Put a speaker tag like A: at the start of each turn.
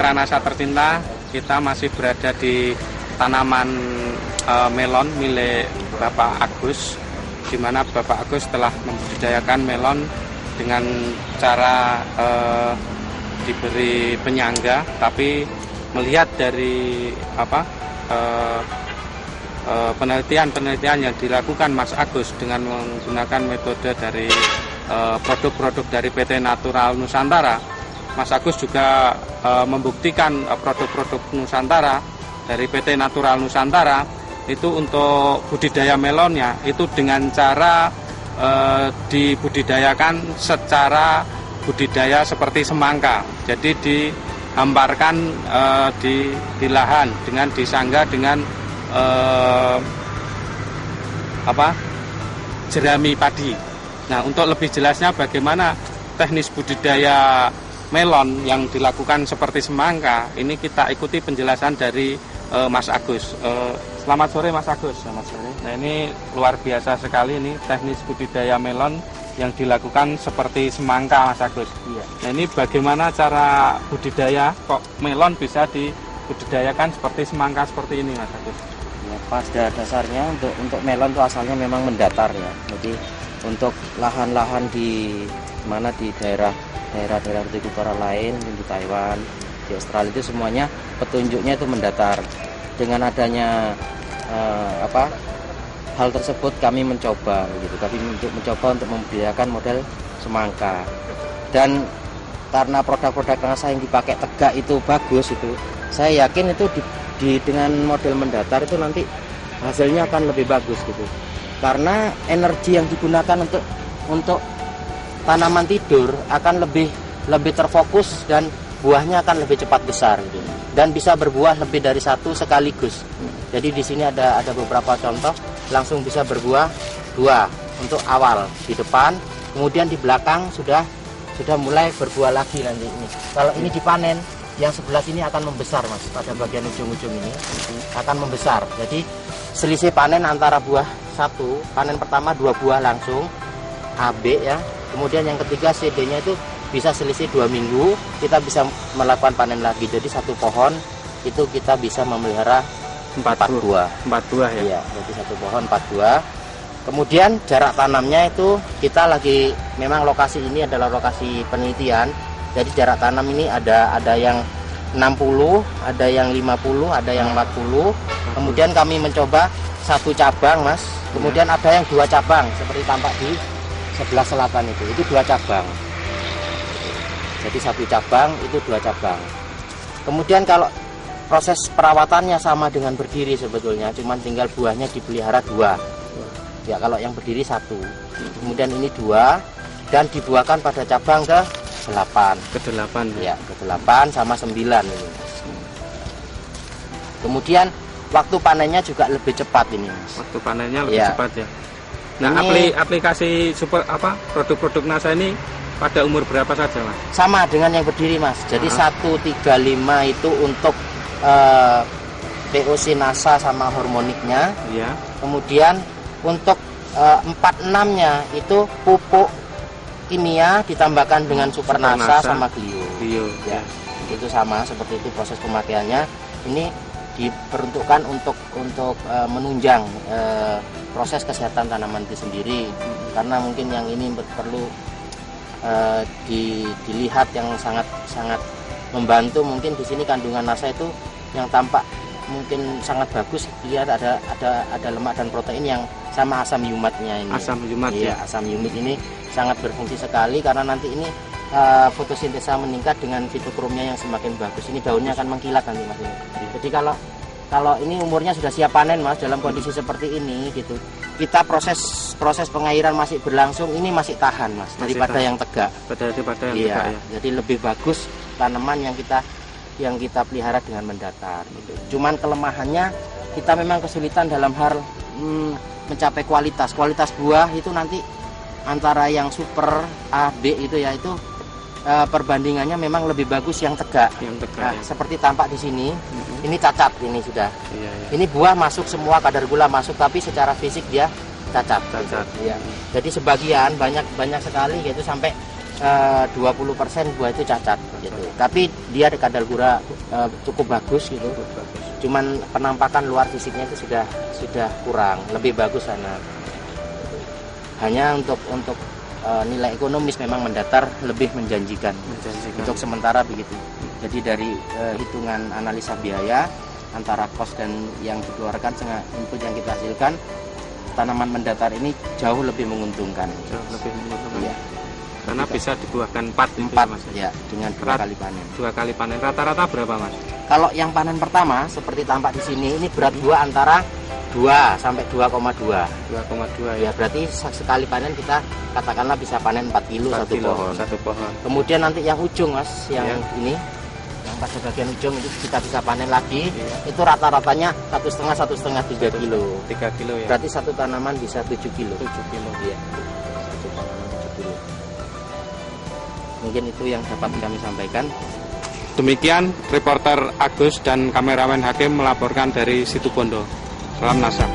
A: Mitra Nasa tercinta, kita masih berada di tanaman melon milik Bapak Agus, di mana Bapak Agus telah membudidayakan melon dengan cara diberi penyangga, tapi melihat dari penelitian yang dilakukan Mas Agus dengan menggunakan metode dari produk-produk dari PT Natural Nusantara, Mas Agus juga membuktikan produk-produk Nusantara dari PT Natural Nusantara itu untuk budidaya melonnya itu dengan cara dibudidayakan secara budidaya seperti semangka. Jadi dihamparkan di lahan dengan disangga dengan jerami padi. Nah, untuk lebih jelasnya bagaimana teknis budidaya melon yang dilakukan seperti semangka, ini kita ikuti penjelasan dari Mas Agus. Selamat sore Mas Agus.
B: Selamat sore.
A: Nah, ini luar biasa sekali ini teknis budidaya melon yang dilakukan seperti semangka Mas Agus.
B: Iya.
A: Nah, ini bagaimana cara budidaya kok melon bisa dibudidayakan seperti semangka seperti ini Mas Agus?
B: Ya, pada dasarnya untuk melon itu asalnya memang mendatar ya. Jadi untuk lahan-lahan di mana di daerah-daerah hortikultura lain di Taiwan, di Australia itu semuanya petunjuknya itu mendatar. Dengan adanya hal tersebut kami mencoba untuk membudidayakan model semangka. Dan karena produk-produk Nasa yang dipakai tegak itu bagus itu, saya yakin itu dengan model mendatar itu nanti hasilnya akan lebih bagus gitu. Karena energi yang digunakan untuk tanaman tidur akan lebih terfokus dan buahnya akan lebih cepat besar gitu. Dan bisa berbuah lebih dari satu sekaligus. Jadi di sini ada beberapa contoh langsung bisa berbuah 2 untuk awal di depan, kemudian di belakang sudah mulai berbuah lagi nanti ini. Kalau ini dipanen, yang sebelah sini akan membesar Mas, pada bagian ujung-ujung ini akan membesar. Jadi selisih panen antara buah satu, panen pertama 2 buah langsung AB ya. Kemudian yang ketiga CD-nya itu bisa selisih 2 minggu, kita bisa melakukan panen lagi. Jadi satu pohon itu kita bisa memelihara 4 buah.
A: 4 buah ya?
B: Iya, jadi satu pohon 4 buah. Kemudian jarak tanamnya itu kita lagi, memang lokasi ini adalah lokasi penelitian. Jadi jarak tanam ini ada yang 60, ada yang 50, ada yang 40. Kemudian kami mencoba 1 cabang Mas. Kemudian ada yang 2 cabang seperti tampak di sebelah selatan itu 2 cabang. Jadi 1 cabang itu 2 cabang. Kemudian kalau proses perawatannya sama dengan berdiri sebetulnya, cuman tinggal buahnya dipelihara 2. Ya kalau yang berdiri 1. Kemudian ini 2 dan dibuahkan pada cabang ke 8.
A: Ke 8
B: ya, ke 8 sama 9 ini. Kemudian waktu panennya juga lebih cepat ini Mas.
A: Waktu panennya lebih cepat ya. Nah,
B: ini,
A: aplikasi produk-produk Nasa ini pada umur berapa saja Mas?
B: Sama dengan yang berdiri Mas. Jadi 135 itu untuk POC Nasa sama hormoniknya.
A: Iya.
B: Kemudian untuk 46-nya itu pupuk kimia ditambahkan dengan Super Nasa sama Glio. Ya. Itu sama seperti itu proses pemakaiannya. Ini diperuntukkan untuk menunjang proses kesehatan tanaman itu sendiri. Karena mungkin yang ini perlu dilihat yang sangat membantu. Mungkin di sini kandungan Nasa itu yang tampak mungkin sangat bagus, lihat ada lemak dan protein yang sama asam yumatnya ini.
A: Asam yumat
B: ya. Asam yumat ini sangat berfungsi sekali karena nanti ini fotosintesa meningkat dengan fitokromnya yang semakin bagus. Ini daunnya akan mengkilat nanti Mas ini. Jadi kalau ini umurnya sudah siap panen Mas, dalam kondisi seperti ini gitu, kita proses pengairan masih berlangsung, ini masih tahan Mas daripada yang tegak.
A: Daripada yang
B: tegak
A: ya.
B: Jadi lebih bagus tanaman yang kita pelihara dengan mendatar gitu. Cuman kelemahannya kita memang kesulitan dalam hal mencapai kualitas buah itu nanti antara yang super A, B itu ya itu perbandingannya memang lebih bagus yang tegak. Nah, ya. Seperti tampak di sini, ini cacat ini sudah.
A: Iya.
B: Ini buah masuk semua, kadar gula masuk, tapi secara fisik dia cacat.
A: Cacat.
B: Gitu. Ya. Jadi sebagian banyak sekali gitu sampai 20% buah itu cacat gitu. Tapi dia kadar gula cukup bagus gitu. Cuman penampakan luar fisiknya itu sudah kurang, lebih bagus sana. Hanya untuk nilai ekonomis memang mendatar lebih menjanjikan. Untuk sementara begitu. Jadi dari hitungan analisa biaya antara kos dan yang dikeluarkan dengan input yang kita hasilkan, tanaman mendatar ini jauh lebih menguntungkan.
A: Jauh lebih menguntungkan.
B: Iya.
A: Karena bisa dibuahkan 4
B: Mas ya, dengan 2 kali panen.
A: 2 kali panen. Rata-rata berapa, Mas?
B: Kalau yang panen pertama seperti tampak di sini, ini berat buah antara 2 sampai 2,2.
A: 2,2
B: Ya, berarti sekali panen kita katakanlah bisa panen 4 kilo
A: 4
B: satu
A: kilo,
B: pohon.
A: satu pohon.
B: Kemudian nanti yang ujung, Mas, yang
A: Ya.
B: ini, yang pada bagian ujung itu kita bisa panen lagi. Itu rata-ratanya 1,5 3 kilo.
A: 3 kilo ya.
B: Berarti satu tanaman bisa 7 kilo.
A: 7 kilo.
B: Iya. Satu tanaman 7 kilo. Mungkin itu yang dapat kami sampaikan.
A: Demikian reporter Agus dan kameramen Hakim melaporkan dari Situbondo. Salam Nasab.